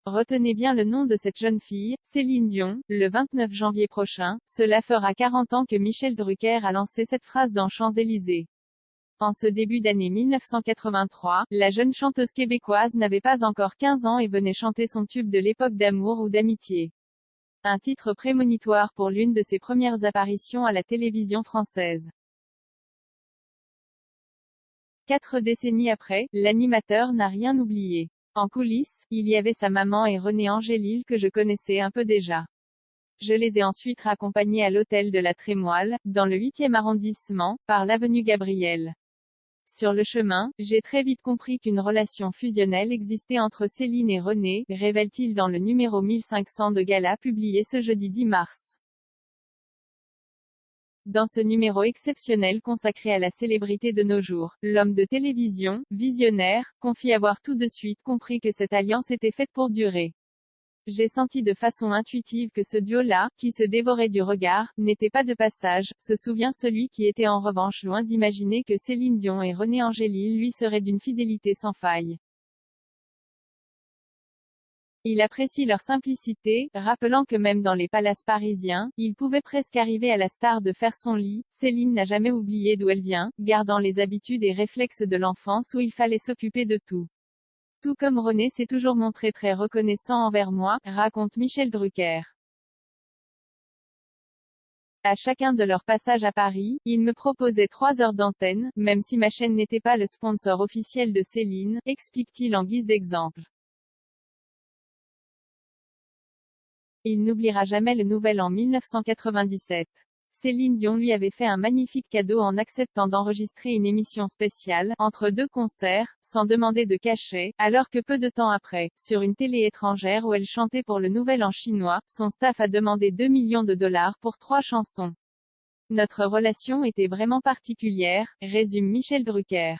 Retenez bien le nom de cette jeune fille, Céline Dion. Le 29 janvier prochain, cela fera 40 ans que Michel Drucker a lancé cette phrase dans Champs-Élysées. En ce début d'année 1983, la jeune chanteuse québécoise n'avait pas encore 15 ans et venait chanter son tube de l'époque d'amour ou d'amitié. Un titre prémonitoire pour l'une de ses premières apparitions à la télévision française. 4 décennies après, l'animateur n'a rien oublié. En coulisses, il y avait sa maman et René Angélil que je connaissais un peu déjà. Je les ai ensuite raccompagnés à l'hôtel de la Trémoille, dans le 8e arrondissement, par l'avenue Gabriel. Sur le chemin, j'ai très vite compris qu'une relation fusionnelle existait entre Céline et René, révèle-t-il dans le numéro 1500 de Gala publié ce jeudi 10 mars. Dans ce numéro exceptionnel consacré à la célébrité de nos jours, l'homme de télévision, visionnaire, confie avoir tout de suite compris que cette alliance était faite pour durer. J'ai senti de façon intuitive que ce duo-là, qui se dévorait du regard, n'était pas de passage, se souvient celui qui était en revanche loin d'imaginer que Céline Dion et René Angélil lui seraient d'une fidélité sans faille. Il apprécie leur simplicité, rappelant que même dans les palaces parisiens, il pouvait presque arriver à la star de faire son lit. Céline n'a jamais oublié d'où elle vient, gardant les habitudes et réflexes de l'enfance où il fallait s'occuper de tout. Tout comme René s'est toujours montré très reconnaissant envers moi, raconte Michel Drucker. À chacun de leurs passages à Paris, ils me proposaient 3 heures d'antenne, même si ma chaîne n'était pas le sponsor officiel de Céline, explique-t-il en guise d'exemple. Il n'oubliera jamais le Nouvel An 1997. Céline Dion lui avait fait un magnifique cadeau en acceptant d'enregistrer une émission spéciale, entre 2 concerts, sans demander de cachet, alors que peu de temps après, sur une télé étrangère où elle chantait pour le Nouvel An chinois, son staff a demandé 2 millions de dollars pour 3 chansons. Notre relation était vraiment particulière, résume Michel Drucker.